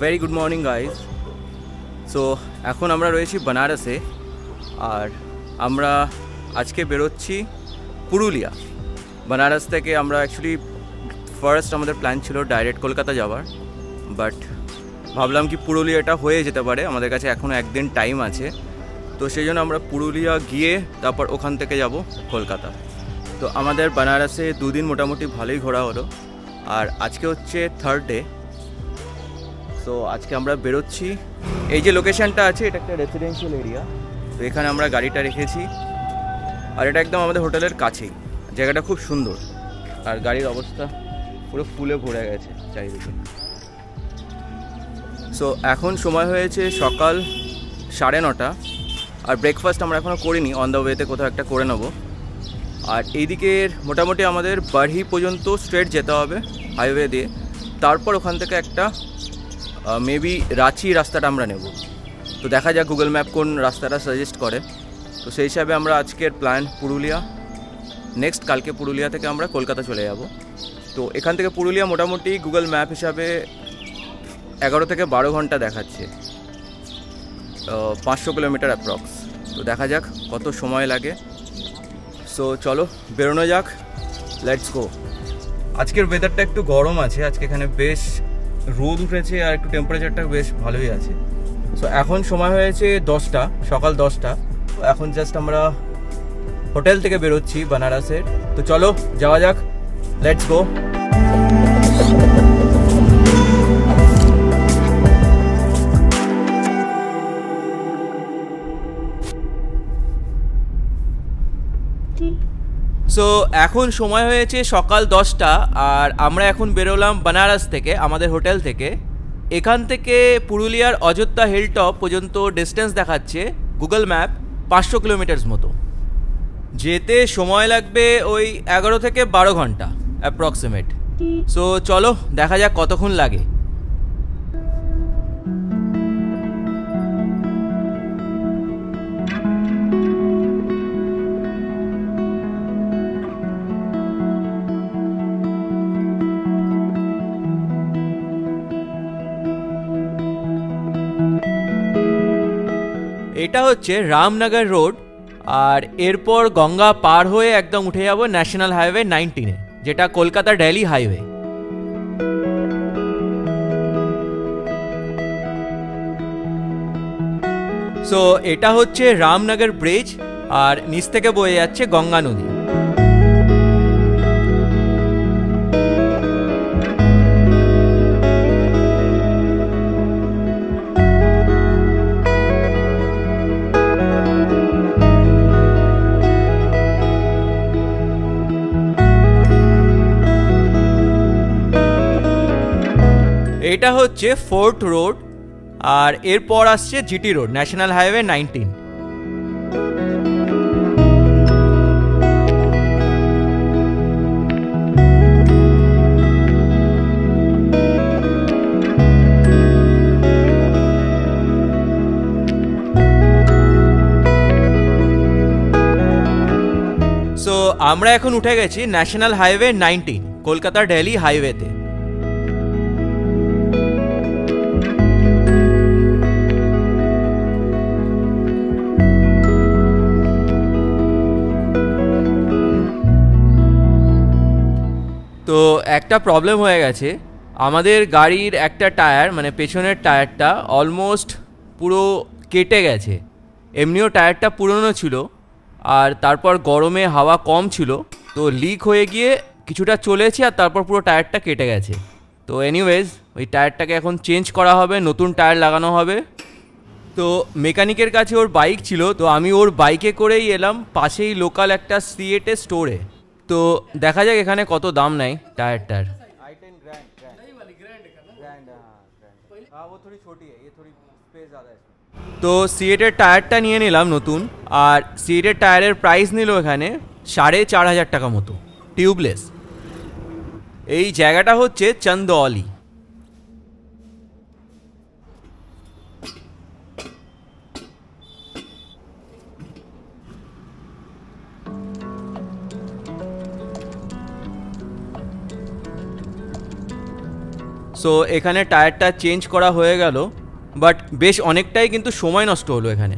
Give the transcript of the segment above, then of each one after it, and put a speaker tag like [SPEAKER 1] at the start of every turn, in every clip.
[SPEAKER 1] Very good morning guys. So এখন আমরা রয়েছি বানারসে, আর আমরা আজকে বেরোচ্ছি পুরুলিয়া। বানারস থেকে আমরা অ্যাকচুয়ালি ফার্স্ট আমাদের প্ল্যান ছিল ডাইরেক্ট কলকাতা যাওয়ার, বাট ভাবলাম কি পুরুলিয়াটা হয়ে যেতে পারে, আমাদের কাছে এখনও একদিন টাইম আছে, তো সেই জন্য আমরা পুরুলিয়া গিয়ে তারপর ওখান থেকে যাব কলকাতা। তো আমাদের বানারসে দুদিন মোটামুটি ভালোই ঘোরা হলো, আর আজকে হচ্ছে থার্ড ডে। তো আজকে আমরা বেরোচ্ছি। এই যে লোকেশানটা আছে এটা একটা রেসিডেন্সিয়াল এরিয়া, তো এখানে আমরা গাড়িটা রেখেছি, আর এটা একদম আমাদের হোটেলের কাছেই। জায়গাটা খুব সুন্দর, আর গাড়ির অবস্থা পুরো ফুলে ভরে গেছে চারিদিকে। সো এখন সময় হয়েছে সকাল 9:30, আর ব্রেকফাস্ট আমরা এখনও করিনি, অন দ্য ওয়েতে কোথাও একটা করে নেব। আর এইদিকের মোটামুটি আমাদের বাড়ি পর্যন্ত স্ট্রেট যেতে হবে হাইওয়ে দিয়ে, তারপর ওখান থেকে একটা মেবি রাঁচি রাস্তাটা আমরা নেব। তো দেখা যাক গুগল ম্যাপ কোন রাস্তাটা সাজেস্ট করে। তো সেই হিসাবে আমরা আজকের প্ল্যান পুরুলিয়া, নেক্সট কালকে পুরুলিয়া থেকে আমরা কলকাতা চলে যাব। তো এখান থেকে পুরুলিয়া মোটামুটি গুগল ম্যাপ হিসাবে 11 থেকে 12 ঘন্টা দেখাচ্ছে, 500 কিলোমিটার অ্যাপ্রক্স। তো দেখা যাক কত সময় লাগে। সো চলো বেরোনো যাক, লেটস গো। আজকের ওয়েদারটা একটু গরম আছে, আজকে এখানে বেশ রোদ উঠেছে, আর একটু টেম্পারেচারটা বেশ ভালোই আছে। সো এখন সময় হয়েছে 10টা, সকাল 10টা। তো এখন জাস্ট আমরা হোটেল থেকে বেরোচ্ছি বানারসের। তো চলো যাওয়া যাক, লেটস গো। সো এখন সময় হয়েছে সকাল 10টা, আর আমরা এখন বেরোলাম বানারস থেকে, আমাদের হোটেল থেকে। এখান থেকে পুরুলিয়ার অযোধ্যা হিলটপ পর্যন্ত ডিস্টেন্স দেখাচ্ছে গুগল ম্যাপ 500 কিলোমিটার মতো। যেতে সময় লাগবে ওই 11 থেকে 12 ঘন্টা অ্যাপ্রক্সিমেট। সো চলো দেখা যাক কতক্ষণ লাগে। এটা হচ্ছে রামনগর রোড, আর এরপর গঙ্গা পার হয়ে একদম উঠে যাব ন্যাশনাল হাইওয়ে 19-এ, যেটা কলকাতা দিল্লি হাইওয়ে। সো এটা হচ্ছে রামনগর ব্রিজ, আর নিচ থেকে বয়ে যাচ্ছে গঙ্গা নদী। এটা হচ্ছে ফোর্ট রোড, আর এরপর আসছে GT road, national highway 19। So আমরা এখন উঠে গেছি ন্যাশনাল হাইওয়ে 19, কলকাতা দিল্লি হাইওয়েতে। তো একটা প্রবলেম হয়ে গেছে, আমাদের গাড়ির একটা টায়ার মানে পেছনের টায়ারটা অলমোস্ট পুরো কেটে গেছে। এমনিও টায়ারটা পুরনো ছিল, আর তারপর গরমে হাওয়া কম ছিল, তো লিক হয়ে গিয়ে কিছুটা চলেছে, আর তারপর পুরো টায়ারটা কেটে গেছে। তো এনিওয়েজ ওই টায়ারটাকে এখন চেঞ্জ করা হবে, নতুন টায়ার লাগানো হবে। তো মেকানিকের কাছে ওর বাইক ছিল, তো আমি ওর বাইকে করেই এলাম পাশেই লোকাল একটা সিএটে স্টোরে। তো দেখা যাক এখানে কত দাম নেয় টায়ারটার। তো সিএটের টায়ারটা নিয়ে নিলাম নতুন, আর সিএটের টায়ারের প্রাইস নিল এখানে 4,500 টাকা মতো, টিউবলেস। এই জায়গাটা হচ্ছে চন্দৌলি। সো এখানে টায়ারটা চেঞ্জ করা হয়ে গেল, বাট বেশ অনেকটাই কিন্তু সময় নষ্ট হলো এখানে।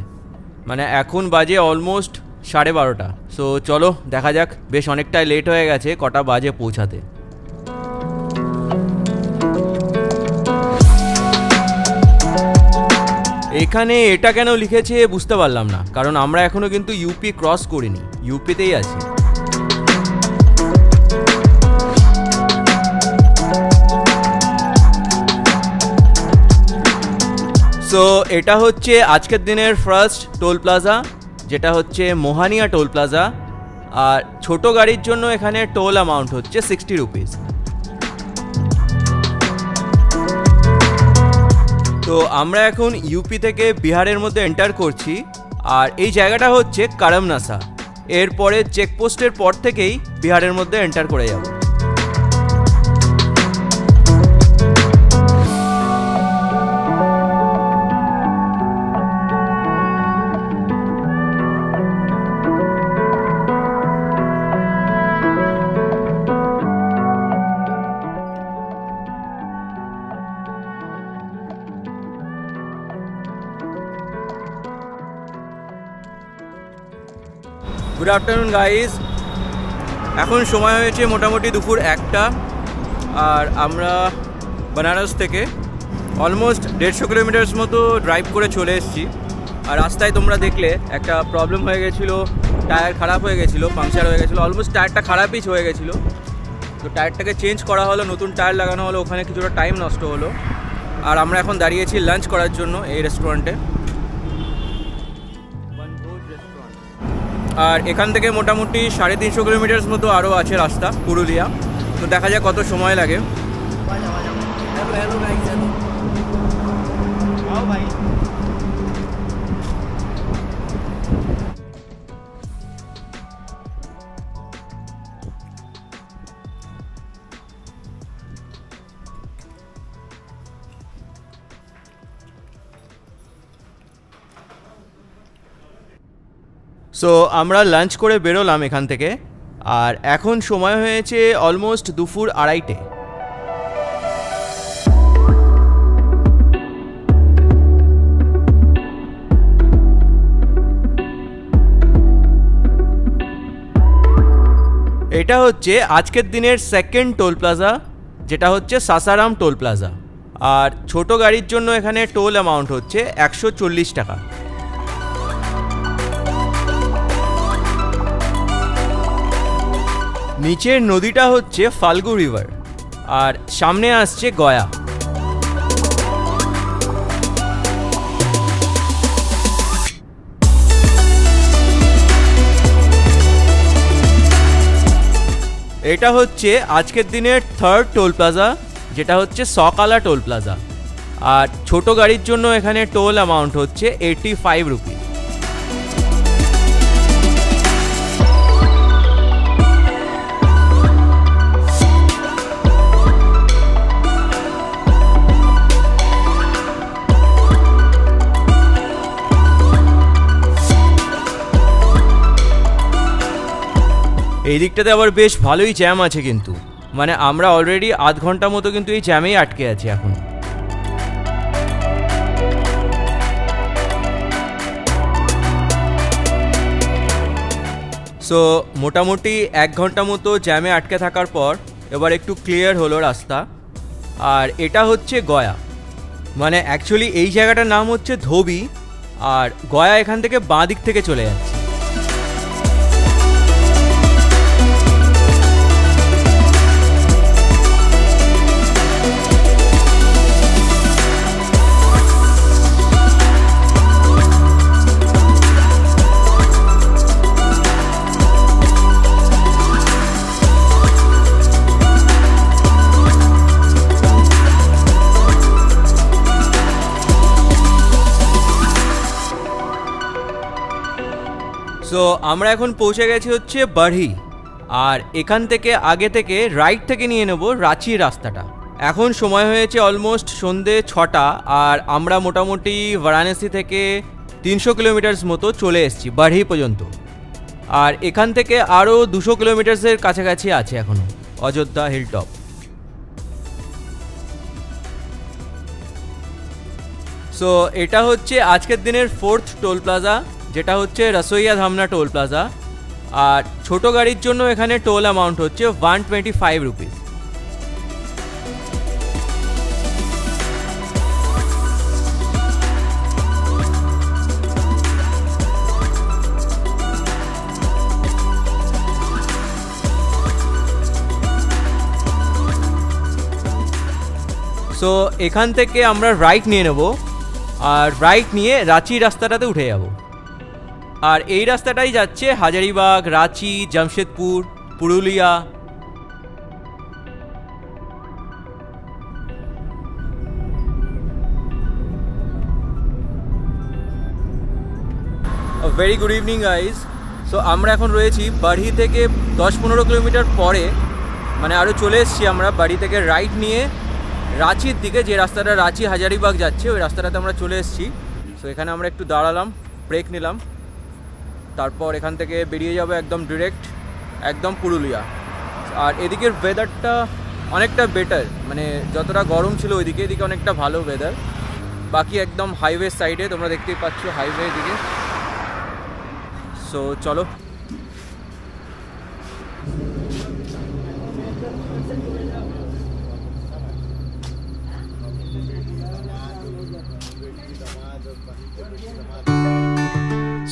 [SPEAKER 1] মানে এখন বাজে অলমোস্ট 12:30। সো চলো দেখা যাক, বেশ অনেকটাই লেট হয়ে গেছে কটা বাজে পৌঁছাতে। এখানে এটা কেন লিখেছে বুঝতে পারলাম না, কারণ আমরা এখনো কিন্তু ইউপি ক্রস করিনি, ইউপিতেই আছি। সো এটা হচ্ছে আজকের দিনের ফার্স্ট টোল প্লাজা, যেটা হচ্ছে মোহানিয়া টোল প্লাজা। আর ছোট গাড়ির জন্য এখানে টোল অ্যামাউন্ট হচ্ছে 60 রুপিস। তো আমরা এখন ইউপি থেকে বিহারের মধ্যে এন্টার করছি। আর এই জায়গাটা হচ্ছে করমনাসা। এরপরে চেকপোস্টের পর থেকেই বিহারের মধ্যে এন্টার করে যাব। গুড আফটারনুন গাইজ, এখন সময় হয়েছে মোটামুটি দুপুর 1টা। আর আমরা বেনারস থেকে অলমোস্ট 150 কিলোমিটার্স মতো ড্রাইভ করে চলে এসেছি। আর রাস্তায় তোমরা দেখলে একটা প্রবলেম হয়ে গেছিলো, টায়ার খারাপ হয়ে গেছিলো, পাংচার হয়ে গেছিলো, অলমোস্ট টায়ারটা খারাপই হয়ে গেছিলো। তো টায়ারটাকে চেঞ্জ করা হলো, নতুন টায়ার লাগানো হলো, ওখানে কিছুটা টাইম নষ্ট হলো। আর আমরা এখন দাঁড়িয়েছি লাঞ্চ করার জন্য এই রেস্টুরেন্টে। আর এখান থেকে মোটামুটি 350 কিলোমিটার্স মতো আরও আছে রাস্তা পুরুলিয়া। তো দেখা যাক কত সময় লাগে। সো আমরা লাঞ্চ করে বেরোলাম এখান থেকে। আর এখন সময় হয়েছে অলমোস্ট দুপুর 2:30। এটা হচ্ছে আজকের দিনের সেকেন্ড টোল প্লাজা, যেটা হচ্ছে সাসারাম টোল প্লাজা। আর ছোট গাড়ির জন্য এখানে টোল অ্যামাউন্ট হচ্ছে 140 টাকা। নিচের নদীটা হচ্ছে ফাল্গু রিভার, আর সামনে আসছে গয়া। এটা হচ্ছে আজকের দিনের থার্ড টোল প্লাজা, যেটা হচ্ছে সকালা টোল প্লাজা। আর ছোট গাড়ির জন্য এখানে টোল অ্যামাউন্ট হচ্ছে 85 রুপি। এই দিকটাতে আবার বেশ ভালোই জ্যাম আছে, কিন্তু মানে আমরা অলরেডি আধ ঘন্টা মতো কিন্তু এই জ্যামেই আটকে আছি এখন। সো মোটামুটি 1 ঘন্টা মতো জ্যামে আটকে থাকার পর এবার একটু ক্লিয়ার হলো রাস্তা। আর এটা হচ্ছে গয়া, মানে অ্যাকচুয়ালি এই জায়গাটার নাম হচ্ছে ধোবি। আর গয়া এখান থেকে বাঁ দিক থেকে চলে যাচ্ছে। সো আমরা এখন পৌঁছে গেছি হচ্ছে বাড়ি। আর এখান থেকে আগে থেকে রাইট থেকে নিয়ে নেব রাঁচির রাস্তাটা। এখন সময় হয়েছে অলমোস্ট সন্ধে 6টা। আর আমরা মোটামুটি বারাণসী থেকে 300 কিলোমিটার্স মতো চলে এসেছি বাড়ি পর্যন্ত। আর এখান থেকে আরও 200 কিলোমিটার্সের কাছাকাছি আছে এখনও অযোধ্যা হিলটপ। সো এটা হচ্ছে আজকের দিনের 4th টোল প্লাজা, যেটা হচ্ছে রসোইয়া ধামনা টোল প্লাজা। আর ছোট গাড়ির জন্য এখানে টোল অ্যামাউন্ট হচ্ছে 125 রুপিস। সো এখান থেকে আমরা রাইট নিয়ে নেব, আর রাইট নিয়ে রাঁচি রাস্তাটাতে উঠে যাব। আর এই রাস্তাটাই যাচ্ছে Hazaribagh, Ranchi, Jamshedpur, Purulia. Very good evening guys. So আমরা এখন রয়েছি বাড়ি থেকে 10-15 কিলোমিটার পরে, মানে আরও চলে এসেছি আমরা বাড়ি থেকে রাইট নিয়ে রাঁচির দিকে, যে রাস্তাটা রাঁচি হাজারিবাগ যাচ্ছে ওই রাস্তাটাতে আমরা চলে এসেছি। সো এখানে আমরা একটু দাঁড়ালাম, ব্রেক নিলাম, তারপর এখান থেকে বেরিয়ে যাবো একদম ডিরেক্ট একদম পুরুলিয়া। আর এদিকের ওয়েদারটা অনেকটা বেটার, মানে যতটা গরম ছিল ওইদিকে, এদিকে অনেকটা ভালো ওয়েদার। বাকি একদম হাইওয়ে সাইডে, তোমরা দেখতেই পাচ্ছ হাইওয়ে দিকে। সো চলো।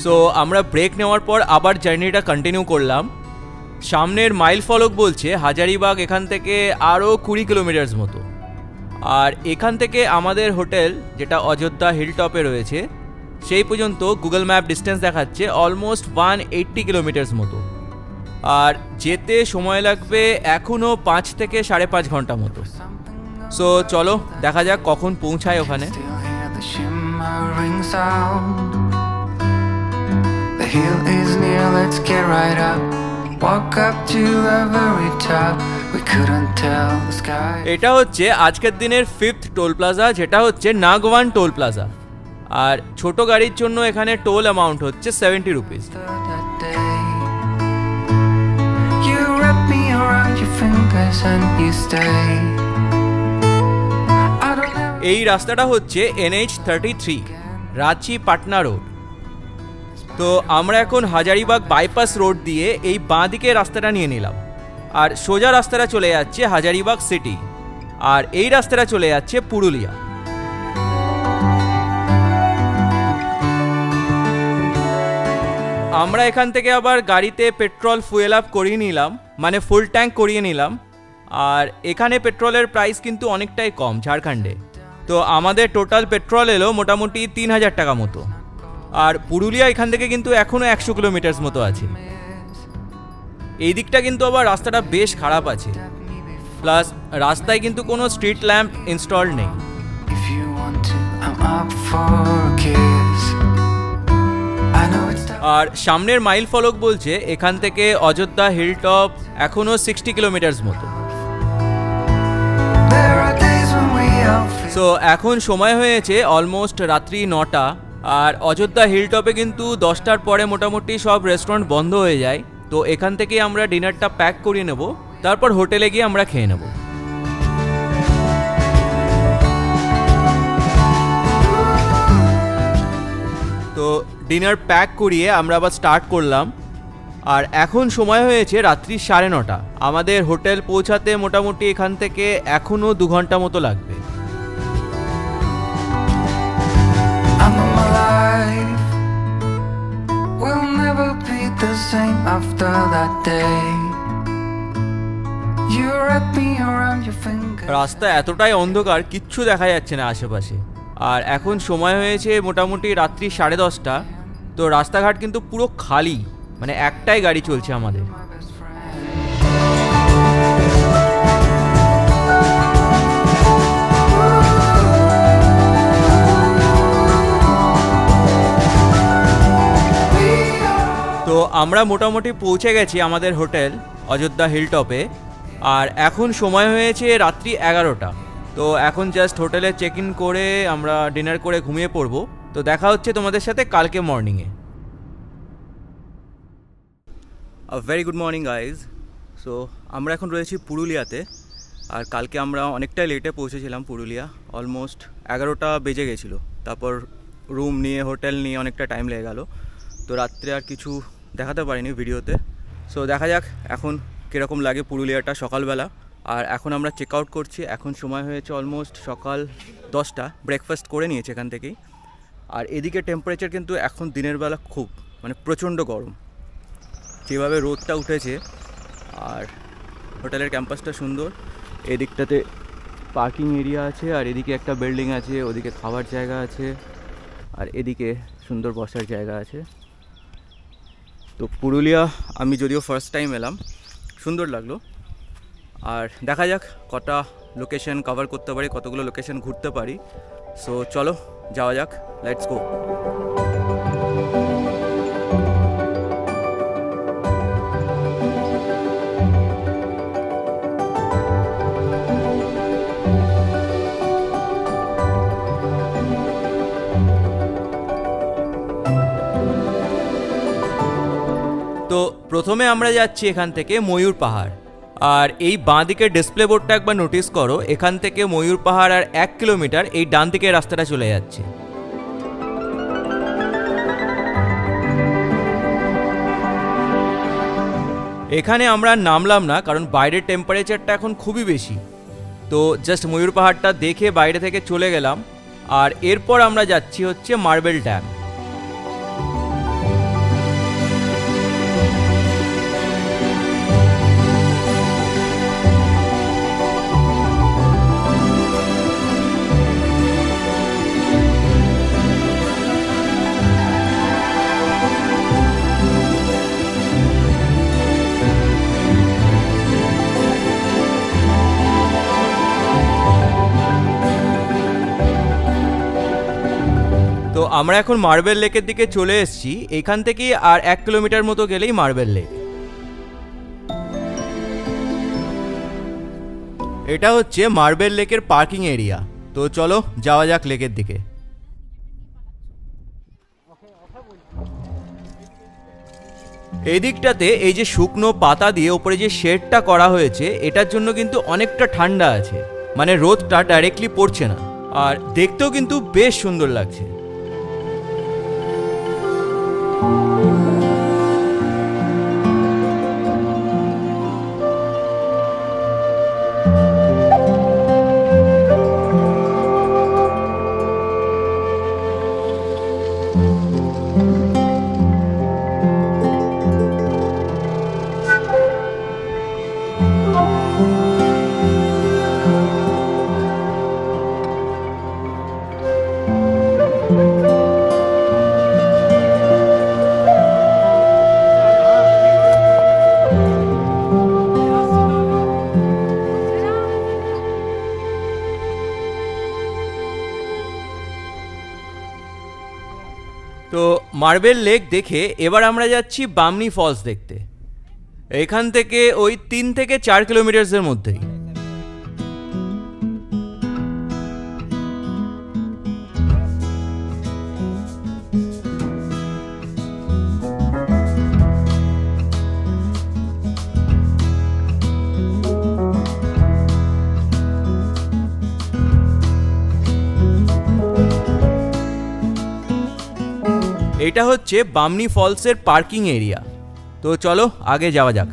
[SPEAKER 1] সো আমরা ব্রেক নেওয়ার পর আবার জার্নিটা কন্টিনিউ করলাম। সামনের মাইল ফলক বলছে হাজারিবাগ এখান থেকে আরও 20 কিলোমিটার মতো। আর এখান থেকে আমাদের হোটেল, যেটা অযোধ্যা হিল টপে রয়েছে, সেই পর্যন্ত গুগল ম্যাপ ডিস্টেন্স দেখাচ্ছে অলমোস্ট 180 কিলোমিটার মতো। আর যেতে সময় লাগবে এখনও 5 থেকে 5.5 ঘন্টা মতো। সো চলো দেখা যাক কখন পৌঁছায় ওখানে।
[SPEAKER 2] The hill is near, let's get right up. Walk up to the very top. We couldn't tell the sky.
[SPEAKER 1] এটা হচ্ছে আজকের দিনের 5th টোল প্লাজা, যেটা হচ্ছে নাগওয়ান টোল প্লাজা। আর ছোট গাড়ির জন্য এখানে টোল অ্যামাউন্ট হচ্ছে 70 rupees.
[SPEAKER 2] You wrap me around your fingers and you stay.
[SPEAKER 1] এই রাস্তাটা হচ্ছে NH33 রাঁচি পাটনা রোড। তো আমরা এখন হাজারিবাগ বাইপাস রোড দিয়ে এই বাঁ দিকে রাস্তাটা নিয়ে নিলাম, আর সোজা রাস্তাটা চলে যাচ্ছে হাজারিবাগ সিটি, আর এই রাস্তাটা চলে যাচ্ছে পুরুলিয়া। আমরা এখান থেকে আবার গাড়িতে পেট্রোল ফুয়েল আপ করিয়ে নিলাম, মানে ফুল ট্যাঙ্ক করিয়ে নিলাম। আর এখানে পেট্রোলের প্রাইস কিন্তু অনেকটাই কম ঝাড়খণ্ডে। তো আমাদের টোটাল পেট্রোল এলো মোটামুটি 3000 টাকা মতো। আর পুরুলিয়া এখান থেকে কিন্তু এখনও 100 কিলোমিটার মতো আছে। এই দিকটা কিন্তু আবার রাস্তাটা বেশ খারাপ আছে, প্লাস রাস্তায় কিন্তু কোনো স্ট্রিট ল্যাম্প ইনস্টল নেই। আর সামনের মাইল ফলক বলছে এখান থেকে অযোধ্যা হিল টপ এখনও 60 কিলোমিটার মতো। সো এখন সময় হয়েছে অলমোস্ট রাত্রি 9টা। আর অযোধ্যা হিল টপে কিন্তু 10টার পরে মোটামুটি সব রেস্টুরেন্ট বন্ধ হয়ে যায়। তো এখান থেকে আমরা ডিনারটা প্যাক করিয়ে নেব, তারপর হোটেলে গিয়ে আমরা খেয়ে নেব। তো ডিনার প্যাক করিয়ে আমরা আবার স্টার্ট করলাম। আর এখন সময় হয়েছে রাত্রি 9:30। আমাদের হোটেল পৌঁছাতে মোটামুটি এখান থেকে এখনও 2 ঘন্টা মতো লাগবে। রাস্তা এতটাই অন্ধকার, কিচ্ছু দেখা যাচ্ছে না আশেপাশে। আর এখন সময় হয়েছে মোটামুটি রাত্রি 10:30। তো রাস্তাঘাট কিন্তু পুরো খালি, মানে একটাই গাড়ি চলছে আমাদের। তো আমরা মোটামুটি পৌঁছে গেছি আমাদের হোটেল অযোধ্যা হিল টপে। আর এখন সময় হয়েছে রাত্রি 11টা। তো এখন জাস্ট হোটেলে চেক ইন করে আমরা ডিনার করে ঘুমিয়ে পড়বো। তো দেখা হচ্ছে তোমাদের সাথে কালকে মর্নিংয়ে। Very good morning guys. So আমরা এখন রয়েছি পুরুলিয়াতে। আর কালকে আমরা অনেকটাই লেটে পৌঁছেছিলাম পুরুলিয়া, অলমোস্ট 11টা বেজে গেছিলো। তারপর রুম নিয়ে হোটেল নিয়ে অনেকটা টাইম লেগে গেল। তো রাত্রে আর কিছু দেখাতে পারিনি ভিডিওতে। সো দেখা যাক এখন কীরকম লাগে পুরুলিয়াটা সকালবেলা। আর এখন আমরা চেক আউট করছি। এখন সময় হয়েছে অলমোস্ট সকাল 10টা। ব্রেকফাস্ট করে নিয়েছি এখান থেকেই। আর এদিকে টেম্পারেচার কিন্তু এখন দিনের বেলা খুব মানে প্রচণ্ড গরম, যেভাবে রোদটা উঠেছে। আর হোটেলের ক্যাম্পাসটা সুন্দর, এদিকটাতে পার্কিং এরিয়া আছে, আর এদিকে একটা বিল্ডিং আছে, ওদিকে খাবার জায়গা আছে, আর এদিকে সুন্দর বসার জায়গা আছে। তো পুরুলিয়া আমি যদিও ফার্স্ট টাইম এলাম, সুন্দর লাগলো। আর দেখা যাক কটা লোকেশন কভার করতে পারি, কতগুলো লোকেশন ঘুরতে পারি। সো চলো যাওয়া যাক, লেটস গো। তো প্রথমে আমরা যাচ্ছি এখান থেকে ময়ূর পাহাড়। আর এই বাঁ দিকের ডিসপ্লে বোর্ডটা একবার নোটিস করো, এখান থেকে ময়ূর পাহাড় আর 1 কিলোমিটার এই ডান দিকের রাস্তাটা চলে যাচ্ছে। এখানে আমরা নামলাম না, কারণ বাইরের টেম্পারেচারটা এখন খুবই বেশি। তো জাস্ট ময়ূর পাহাড়টা দেখে বাইরে থেকে চলে গেলাম। আর এরপর আমরা যাচ্ছি হচ্ছে মার্বেল ড্যাম। তো আমরা এখন মার্বেল লেকের দিকে চলে এসেছি। এখান থেকেই আর 1 কিলোমিটার মতো গেলেই মার্বেল লেক। এটা হচ্ছে মার্বেল লেকের পার্কিং এরিয়া। তো চলো যাওয়া যাক লেকের দিকে। এই দিকটাতে এই যে শুকনো পাতা দিয়ে উপরে যে শেডটা করা হয়েছে, এটার জন্য কিন্তু অনেকটা ঠান্ডা আছে, মানে রোদটা ডাইরেক্টলি পড়ছে না। আর দেখতেও কিন্তু বেশ সুন্দর লাগছে। তো মার্বেল লেক দেখে এবার আমরা যাচ্ছি বামনি ফলস দেখতে। এখান থেকে ওই 3 থেকে 4 কিলোমিটারের মধ্যেই। এটা হচ্ছে বামনি ফলসের পার্কিং এরিয়া। তো চলো আগে যাওয়া যাক।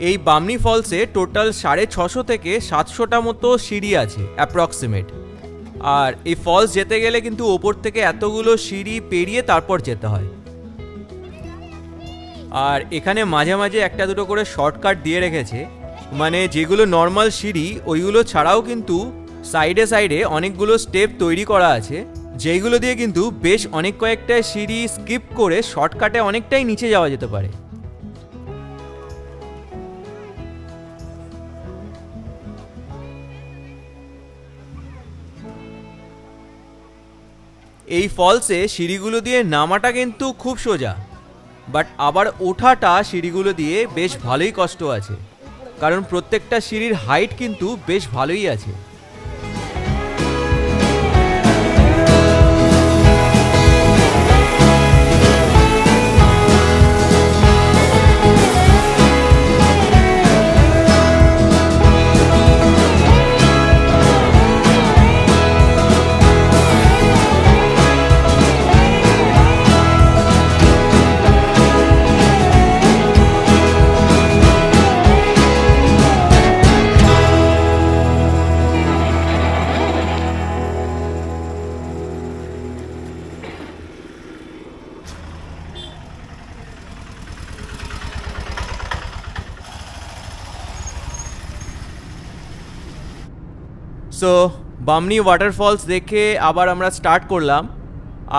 [SPEAKER 1] এই বামনি ফলসে টোটাল 650 থেকে 700টা মতো সিঁড়ি আছে অ্যাপ্রক্সিমেট। আর এই ফলস যেতে গেলে কিন্তু ওপর থেকে এতগুলো সিঁড়ি পেরিয়ে তারপর যেতে হয়। আর এখানে মাঝে মাঝে একটা দুটো করে শর্টকাট দিয়ে রেখেছে, মানে যেগুলো নর্মাল সিঁড়ি ওইগুলো ছাড়াও কিন্তু সাইডে সাইডে অনেকগুলো স্টেপ তৈরি করা আছে, যেইগুলো দিয়ে কিন্তু বেশ অনেক কয়েকটা সিঁড়ি স্কিপ করে শর্টকাটে অনেকটাই নিচে যাওয়া যেতে পারে। এই ফলসে সিঁড়িগুলো দিয়ে নামাটা কিন্তু খুব সোজা, বাট আবার ওঠাটা সিঁড়িগুলো দিয়ে বেশ ভালোই কষ্ট আছে, কারণ প্রত্যেকটা সিঁড়ির হাইট কিন্তু বেশ ভালোই আছে। সো বামনি ওয়াটারফলস দেখে আবার আমরা স্টার্ট করলাম,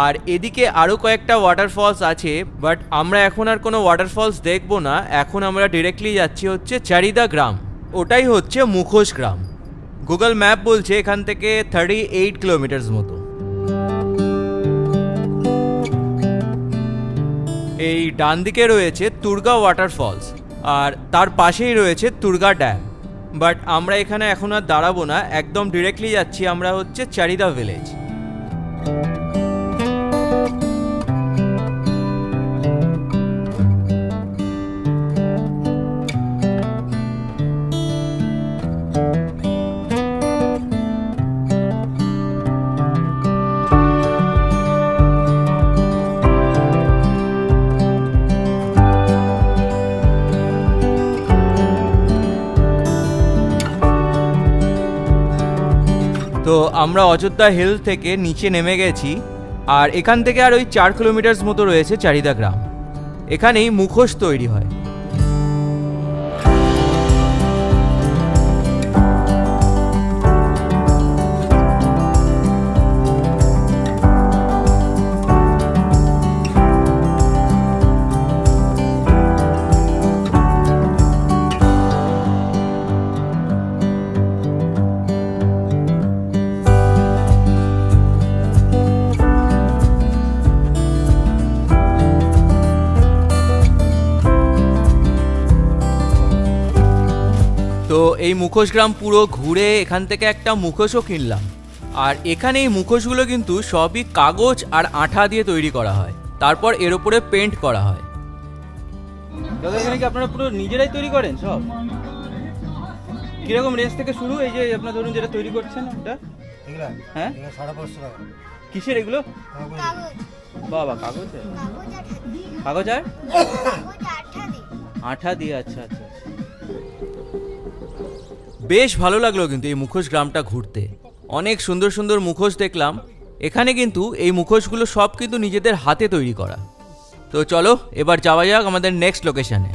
[SPEAKER 1] আর এদিকে আরও কয়েকটা ওয়াটারফলস আছে, বাট আমরা এখন আর কোনো ওয়াটারফলস দেখবো না। এখন আমরা ডিরেক্টলি যাচ্ছি হচ্ছে চারিদা গ্রাম, ওটাই হচ্ছে মুখোশ গ্রাম। গুগল ম্যাপ বলছে এখান থেকে 38 কিলোমিটার্স মতো। এই ডান দিকে রয়েছে তুর্গা ওয়াটারফলস, আর তার পাশেই রয়েছে তুর্গা ড্যাম। বাট আমরা এখানে এখন আর দাঁড়াবো না, একদম ডিরেক্টলি যাচ্ছি আমরা হচ্ছে চারিদা ভিলেজ। তো আমরা অযোধ্যা হিল থেকে নিচে নেমে গেছি, আর এখান থেকে আর ওই 4 কিলোমিটার মতো রয়েছে চারিদা গ্রাম। এখানেই মুখোশ তৈরি হয়। তো এই মুখোশ গ্রাম পুরো ঘুরে এখান থেকে একটা মুখোশও কিনলাম। আর এখানে এই মুখোশগুলো কিন্তু সবই কাগজ আর আঠা দিয়ে তৈরি করা হয়, তারপর এর উপরে পেন্ট করা হয়।
[SPEAKER 3] দাদা এখানে কি আপনারা পুরো নিজেরাই তৈরি করেন সব? কিরকম রেঞ্জ থেকে শুরু? এই যে আপনার ধরুন যেটা তৈরি করছেন ওটা, হ্যাঁ
[SPEAKER 4] 550 টাকা।
[SPEAKER 3] কিসের এগুলো? বাবা কাগজ, কাগজ আর আঠা দিয়ে। আচ্ছা আচ্ছা,
[SPEAKER 1] বেশ ভালো লাগলো কিন্তু এই মুখোশ গ্রামটা ঘুরতে। অনেক সুন্দর সুন্দর মুখোশ দেখলাম এখানে, কিন্তু এই মুখোশগুলো সব কিন্তু নিজেদের হাতে তৈরি করা। তো চলো এবার যাওয়া যাক আমাদের নেক্সট লোকেশনে।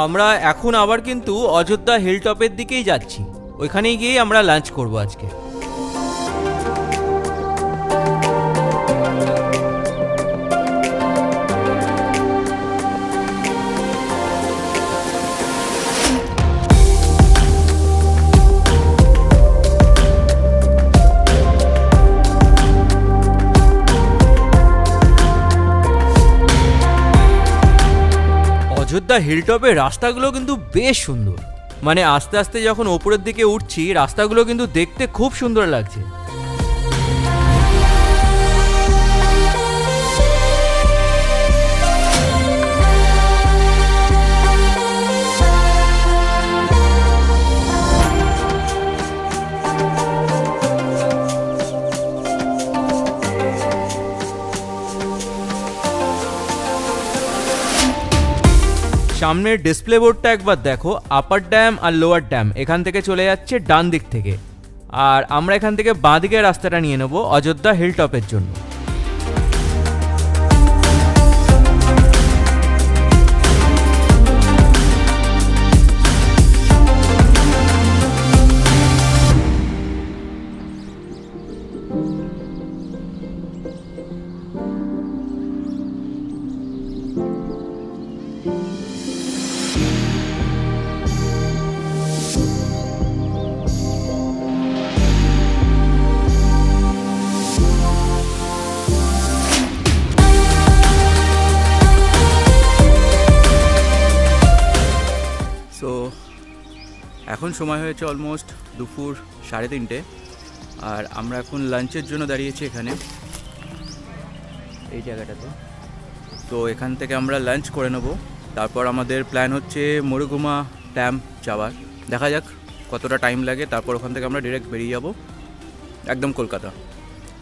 [SPEAKER 1] আমরা এখন আবার কিন্তু অযোধ্যা হিলটপের দিকেই যাচ্ছি, ওইখানেই গিয়েই আমরা লাঞ্চ করব আজকে। অযোধ্যা হিলটপের রাস্তাগুলো কিন্তু বেশ সুন্দর, মানে আস্তে আস্তে যখন ওপরের দিকে উঠছি রাস্তাগুলো কিন্তু দেখতে খুব সুন্দর লাগছে। সামনের ডিসপ্লে বোর্ডটা একবার দেখো, আপার ড্যাম আর লোয়ার ড্যাম এখান থেকে চলে যাচ্ছে ডান দিক থেকে, আর আমরা এখান থেকে বাঁ দিকের রাস্তাটা নিয়ে নেব অযোধ্যা হিলটপের জন্য। এখন সময় হয়েছে অলমোস্ট দুপুর 3:30, আর আমরা এখন লাঞ্চের জন্য দাঁড়িয়েছি এখানে এই জায়গাটাতে। তো এখান থেকে আমরা লাঞ্চ করে নেব, তারপর আমাদের প্ল্যান হচ্ছে মুরুগুমা ড্যাম যাওয়ার। দেখা যাক কতটা টাইম লাগে, তারপর ওখান থেকে আমরা ডিরেক্ট বেরিয়ে যাব একদম কলকাতা।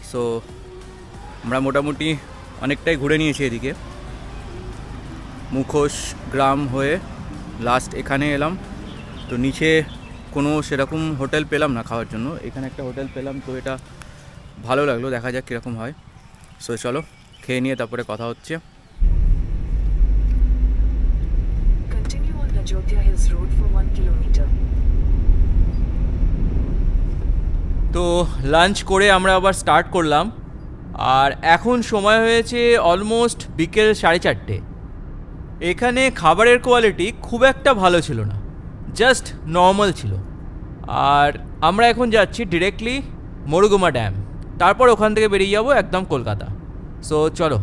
[SPEAKER 1] সো আমরা মোটামুটি অনেকটাই ঘুরে নিয়েছি এদিকে, মুখোশ গ্রাম হয়ে লাস্ট এখানে এলাম। তো নিচে কোনো সেরকম হোটেল পেলাম না খাওয়ার জন্য, এখানে একটা হোটেল পেলাম, তো এটা ভালো লাগলো, দেখা যাক কীরকম হয়। সো চলো খেয়ে নিয়ে তারপরে কথা হচ্ছে।
[SPEAKER 4] Continue on Ajodhya Hills Road for 1 kilometer.
[SPEAKER 1] তো লাঞ্চ করে আমরা আবার স্টার্ট করলাম, আর এখন সময় হয়েছে অলমোস্ট বিকেল 4:30। এখানে খাবারের কোয়ালিটি খুব একটা ভালো ছিল না, জাস্ট নর্মাল ছিল। আর আমরা এখন যাচ্ছি ডিরেক্টলি মুরুগুমা ড্যাম, তারপর ওখান থেকে বেরিয়ে যাব একদম কলকাতা। সো চলো।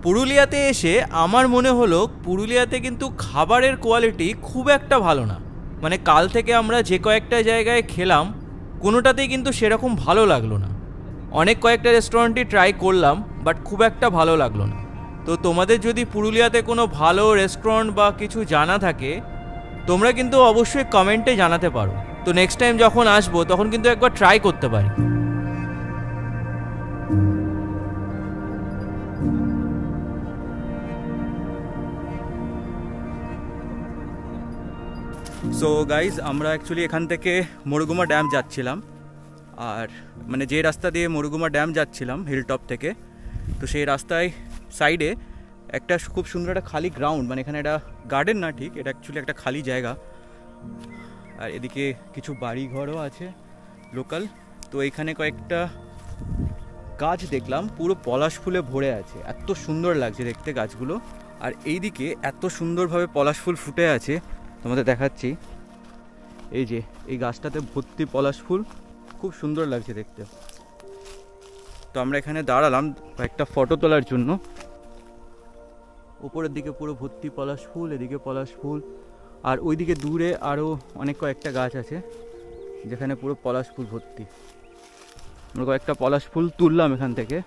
[SPEAKER 1] পুরুলিয়াতে এসে আমার মনে হলো পুরুলিয়াতে কিন্তু খাবারের কোয়ালিটি খুব একটা ভালো না। মানে কাল থেকে আমরা যে কয়েকটা জায়গায় খেলাম কোনোটাতেই কিন্তু সেরকম ভালো লাগলো না। অনেক কয়েকটা রেস্টুরেন্টই ট্রাই করলাম, বাট খুব একটা ভালো লাগলো না। তো তোমাদের যদি পুরুলিয়াতে কোনো ভালো রেস্টুরেন্ট বা কিছু জানা থাকে তোমরা কিন্তু অবশ্যই কমেন্টে জানাতে পারো। তো নেক্সট টাইম যখন আসবো তখন কিন্তু একবার ট্রাই করতে পারি। সো গাইজ, আমরা অ্যাকচুয়ালি এখান থেকে মুরুগুমা ড্যাম যাচ্ছিলাম, আর মানে যে রাস্তা দিয়ে মুরুগুমা ড্যাম যাচ্ছিলাম হিলটপ থেকে, তো সেই রাস্তায় সাইডে একটা খুব সুন্দর একটা খালি গ্রাউন্ড, মানে এখানে একটা গার্ডেন না ঠিক, এটা অ্যাকচুয়ালি একটা খালি জায়গা, আর এদিকে কিছু বাড়ি ঘরও আছে লোকাল। তো এইখানে কয়েকটা গাছ দেখলাম পুরো পলাশ ফুলে ভরে আছে, এত সুন্দর লাগছে দেখতে গাছগুলো। আর এইদিকে এত সুন্দরভাবে পলাশ ফুল ফুটে আছে, তোমাদের দেখাচ্ছি। এই যে এই গাছটাতে ভর্তি পলাশ ফুল, খুব সুন্দর লাগছে দেখতে। তো আমরা এখানে দাঁড়ালাম কয়েকটা ফটো তোলার জন্য। উপরের দিকে পুরো ভর্তি পলাশ ফুল, এদিকে পলাশ ফুল, আর ওইদিকে দূরে আরও অনেক কয়েকটা গাছ আছে যেখানে পুরো পলাশ ফুল ভর্তি। আমরা কয়েকটা পলাশ ফুল তুললাম এখান থেকে।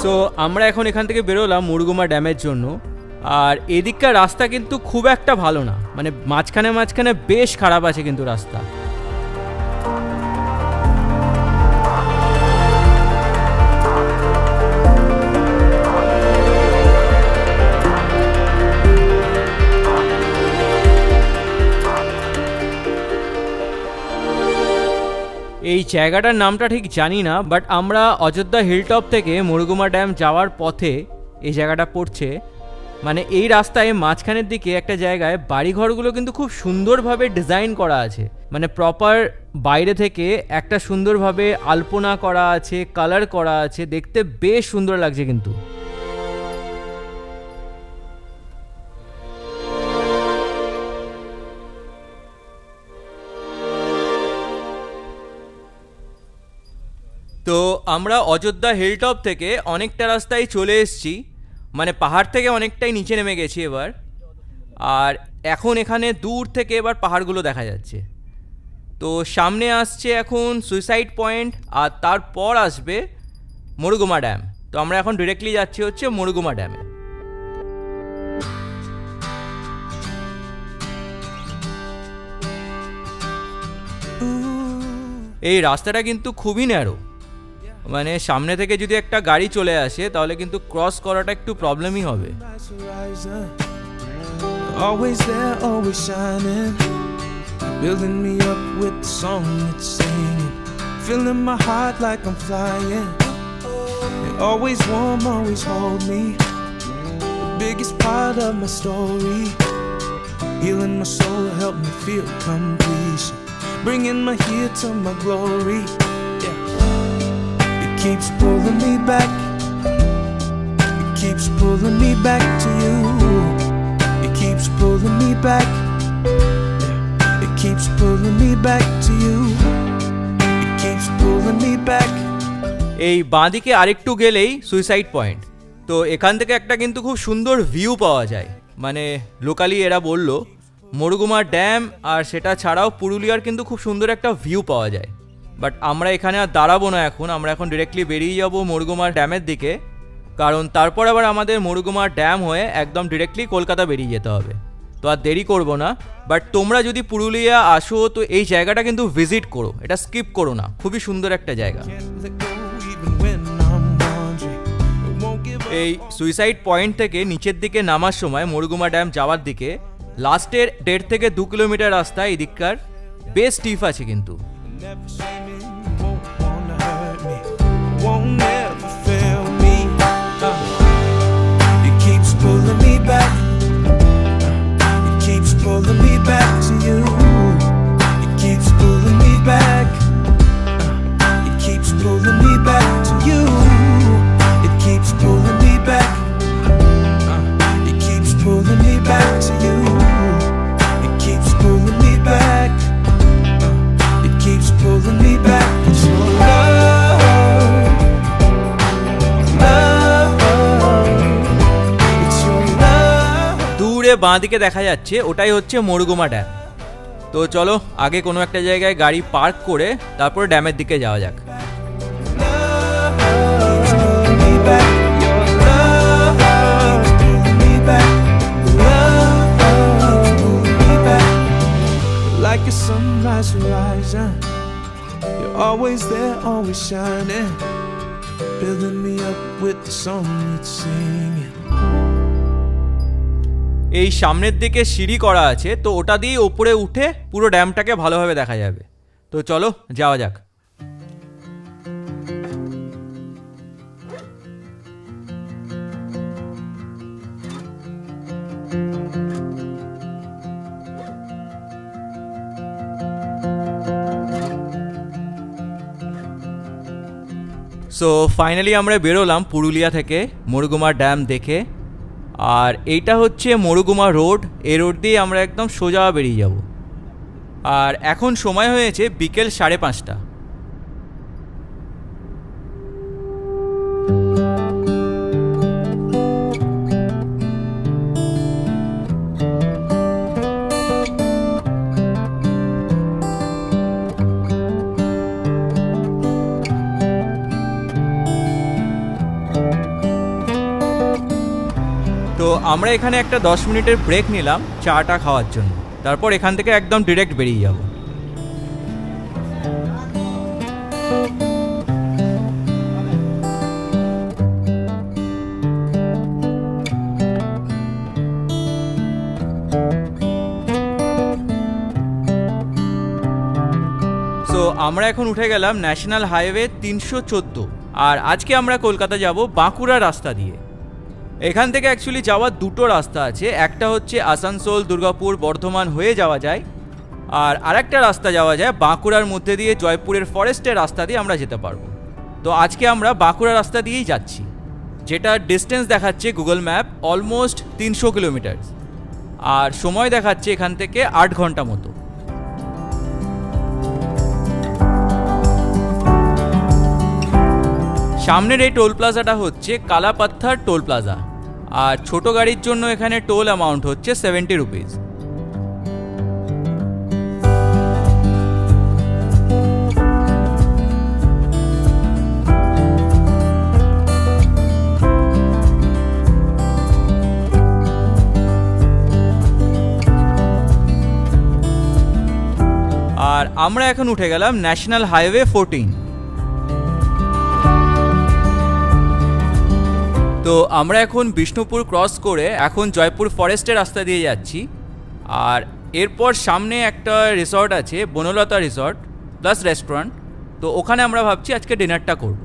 [SPEAKER 1] সো আমরা এখন এখান থেকে বেরোলাম মুরুগুমা ড্যামের জন্য। আর এদিককার রাস্তা কিন্তু খুব একটা ভালো না, মানে মাঝখানে মাঝখানে বেশ খারাপ আছে কিন্তু রাস্তা। এই জায়গাটার নামটা ঠিক জানি না, বাট আমরা অযোধ্যা হিলটপ থেকে মুরুগুমা ড্যাম যাওয়ার পথে এই জায়গাটা পড়ছে। মানে এই রাস্তায় মাঝখানের দিকে একটা জায়গায় বাড়িঘরগুলো কিন্তু খুব সুন্দরভাবে ডিজাইন করা আছে, মানে প্রপার বাইরে থেকে একটা সুন্দরভাবে আলপনা করা আছে, কালার করা আছে, দেখতে বেশ সুন্দর লাগছে কিন্তু। তো আমরা অযোধ্যা হিলটপ থেকে অনেকটা রাস্তায় চলে এসেছি, মানে পাহাড় থেকে অনেকটাই নিচে নেমে গেছি এবার। আর এখন এখানে দূর থেকে এবার পাহাড়গুলো দেখা যাচ্ছে। তো সামনে আসছে এখন সুইসাইড পয়েন্ট, আর তারপর আসবে মুরুগুমা ড্যাম। তো আমরা এখন ডিরেক্টলি যাচ্ছি হচ্ছে মুরুগুমা ড্যামে। এই রাস্তাটা কিন্তু খুবই ন্যারো, মানে সামনে থেকে যদি একটা গাড়ি চলে আসে তাহলে কিন্তু ক্রস করাটা একটু প্রবলেমই হবে।
[SPEAKER 5] Always there, always shining, building me up with the song that's singing. feeling my heart like I'm flying. You're always warm, always hold me. The biggest part of my story. Healing my soul, help me feel completion. Bringing my here to my glory. Yeah. It keeps pulling me back. It keeps pulling me back to you. It keeps pulling me back. Yeah. It keeps pulling me back to you. It keeps pulling me back.
[SPEAKER 1] এই বাঁদিকে আরেকটু গেলেই suicide point. তো এখান থেকে একটা কিন্তু খুব সুন্দর ভিউ পাওয়া যায়। মানে লোকালি এরা বলল মুরুগুমা ড্যাম আর সেটা ছাড়াও পুরুলিয়ার কিন্তু খুব সুন্দর একটা ভিউ পাওয়া যায়। বাট আমরা এখানে আর দাঁড়াবো না এখন, আমরা এখন ডিরেক্টলি বেরিয়ে যাব মুরুগুমা ড্যামের দিকে, কারণ তারপর আবার আমাদের মুরুগুমা ড্যাম হয়ে একদম ডিরেক্টলি কলকাতা বেরিয়ে যেতে হবে। তো আর দেরি করব না। বাট তোমরা যদি পুরুলিয়া আসো তো এই জায়গাটা কিন্তু ভিজিট করো, এটা স্কিপ করো না, খুবই সুন্দর একটা জায়গা। এই সুইসাইড পয়েন্ট থেকে নিচের দিকে নামার সময় মুরুগুমা ড্যাম যাওয়ার দিকে লাস্টের 1.5 থেকে 2 কিলোমিটার রাস্তা এই দিককার বেশ স্টিফ আছে কিন্তু। বাঁ দিকে দেখা যাচ্ছে ওটাই হচ্ছে মুরুগুমা ড্যাম। তো চলো আগে কোনো একটা জায়গায় গাড়ি পার্ক করে তারপরে ড্যামের দিকে যাওয়া যাক।
[SPEAKER 5] Like a sunrise horizon, you're always there, always shining, building me up with the song it's singing.
[SPEAKER 1] এই সামনের দিকে সিঁড়ি করা আছে, তো ওটা দিয়ে উপরে উঠে পুরো ড্যামটাকে ভালোভাবে দেখা যাবে। তো চলো যাওয়া যাক। সো ফাইনালি আমরা বেরোলাম পুরুলিয়া থেকে মুরুগুমা ড্যাম দেখে। আর এইটা হচ্ছে মুরুগুমা রোড, এই রোড দিয়ে আমরা একদম সোজা বেরিয়ে যাব। আর এখন সময় হয়েছে বিকেল 5:30। তো আমরা এখানে একটা 10 মিনিটের ব্রেক নিলাম চাটা খাওয়ার জন্য, তারপর এখান থেকে একদম ডিরেক্ট বেরিয়ে যাব। সো আমরা এখন উঠে গেলাম ন্যাশনাল হাইওয়ে 314, আর আজকে আমরা কলকাতা যাব বাঁকুড়া রাস্তা দিয়ে। এখান থেকে অ্যাকচুয়ালি যাওয়ার দুটো রাস্তা আছে, একটা হচ্ছে আসানসোল, দুর্গাপুর, বর্ধমান হয়ে যাওয়া যায়, আর আরেকটা রাস্তা যাওয়া যায় বাঁকুড়ার মধ্যে দিয়ে জয়পুরের ফরেস্টের রাস্তা দিয়ে আমরা যেতে পারবো। তো আজকে আমরা বাঁকুড়া রাস্তা দিয়েই যাচ্ছি, যেটা ডিস্টেন্স দেখাচ্ছে গুগল ম্যাপ অলমোস্ট 300 কিলোমিটার, আর সময় দেখাচ্ছে এখান থেকে 8 ঘন্টা মতো। সামনের এই টোল প্লাজাটা হচ্ছে কালাপাত্থার টোল প্লাজা, আর ছোট গাড়ির জন্য এখানে টোল অ্যামাউন্ট হচ্ছে 70 রুপিস। আর আমরা এখন উঠে গেলাম ন্যাশনাল হাইওয়ে 14। তো আমরা এখন বিষ্ণুপুর ক্রস করে এখন জয়পুর ফরেস্টের রাস্তা দিয়ে যাচ্ছি, আর এরপর সামনে একটা রিসর্ট আছে বনলতা রিসর্ট প্লাস রেস্টুরেন্ট। তো তো ওখানে আমরা ভাবছি আজকে ডিনারটা করব।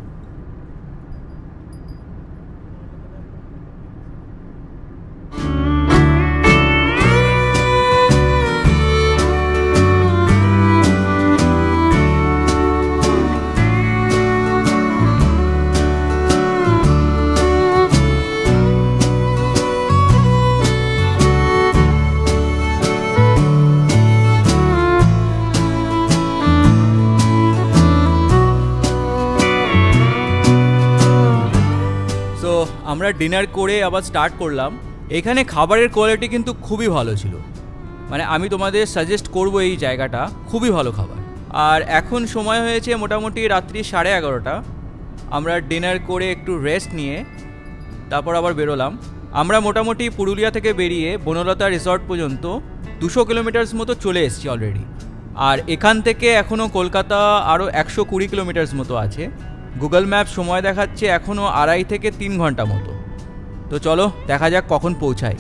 [SPEAKER 1] আমরা ডিনার করে আবার স্টার্ট করলাম। এখানে খাবারের কোয়ালিটি কিন্তু খুবই ভালো ছিল, মানে আমি তোমাদের সাজেস্ট করব এই জায়গাটা, খুবই ভালো খাবার। আর এখন সময় হয়েছে মোটামুটি রাত্রি 11:30। আমরা ডিনার করে একটু রেস্ট নিয়ে তারপর আবার বেরোলাম। আমরা মোটামুটি পুরুলিয়া থেকে বেরিয়ে বনলতা রিসর্ট পর্যন্ত 200 কিলোমিটার্স মতো চলে এসেছি অলরেডি। আর এখান থেকে এখনও কলকাতা আরও 120 কিলোমিটার্স মতো আছে। গুগল ম্যাপ সময় দেখাচ্ছে এখনও 2.5 থেকে 3 ঘন্টা মতো। তো চলো দেখা যাক কখন পৌঁছাই।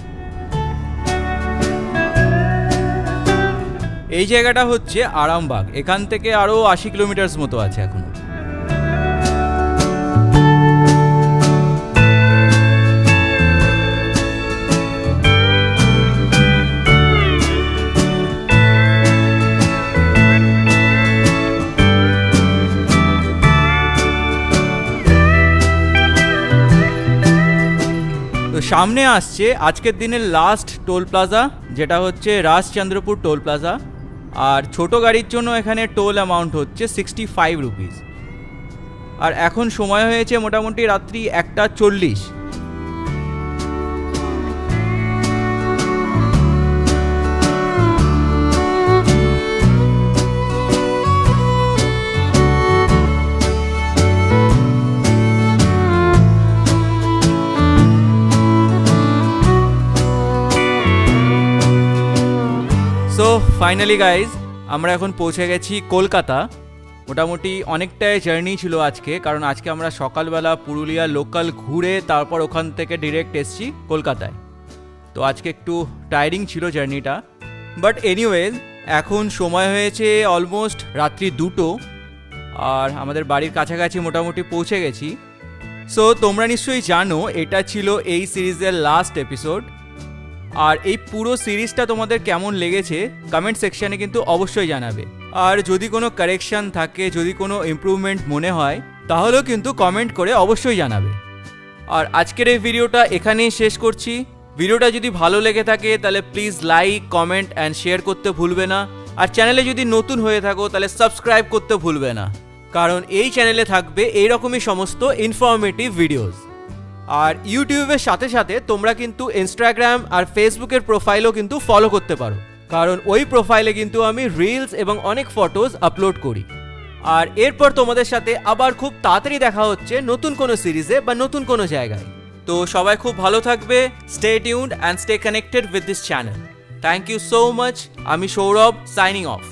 [SPEAKER 1] এই জায়গাটা হচ্ছে আরামবাগ, এখান থেকে আরও 80 কিলোমিটার্স মতো আছে এখনো। সামনে আসছে আজকের দিনের লাস্ট টোল প্লাজা, যেটা হচ্ছে রাজচন্দ্রপুর টোল প্লাজা। আর ছোট গাড়ির জন্য এখানে টোল অ্যামাউন্ট হচ্ছে 65 রুপিস। আর এখন সময় হয়েছে মোটামুটি রাত্রি 1:40। সো ফাইনালি গাইজ আমরা এখন পৌঁছে গেছি কলকাতা। মোটামুটি অনেকটাই জার্নি ছিল আজকে, কারণ আজকে আমরা সকালবেলা পুরুলিয়া লোকাল ঘুরে তারপর ওখান থেকে ডিরেক্ট এসেছি কলকাতায়। তো আজকে একটু টায়ারিং ছিল জার্নিটা, বাট এনিওয়েজ এখন সময় হয়েছে অলমোস্ট রাত্রি 2টো আর আমাদের বাড়ির কাছাকাছি মোটামুটি পৌঁছে গেছি। সো তোমরা নিশ্চয়ই জানো এটা ছিল এই সিরিজের লাস্ট এপিসোড। আর এই পুরো সিরিজটা তোমাদের কেমন লেগেছে কমেন্ট সেকশানে কিন্তু অবশ্যই জানাবে। আর যদি কোনো কারেকশান থাকে, যদি কোনো ইমপ্রুভমেন্ট মনে হয়, তাহলেও কিন্তু কমেন্ট করে অবশ্যই জানাবে। আর আজকের এই ভিডিওটা এখানেই শেষ করছি। ভিডিওটা যদি ভালো লেগে থাকে তাহলে please like, comment and share করতে ভুলবে না। আর চ্যানেলে যদি নতুন হয়ে থাকো তাহলে সাবস্ক্রাইব করতে ভুলবে না, কারণ এই চ্যানেলে থাকবে এইরকমই সমস্ত ইনফরমেটিভ ভিডিওস। আর ইউটিউবের সাথে সাথে তোমরা কিন্তু ইনস্টাগ্রাম আর ফেসবুকের প্রোফাইলও কিন্তু ফলো করতে পারো, কারণ ওই প্রোফাইলে কিন্তু আমি রিলস এবং অনেক ফটোজ আপলোড করি। আর এরপর তোমাদের সাথে আবার খুব তাড়াতাড়ি দেখা হচ্ছে নতুন কোনো সিরিজে বা নতুন কোনো জায়গায়। তো সবাই খুব ভালো থাকবে। Stay tuned and stay connected with this channel. Thank you so much. আমি সৌরভ, সাইনিং অফ।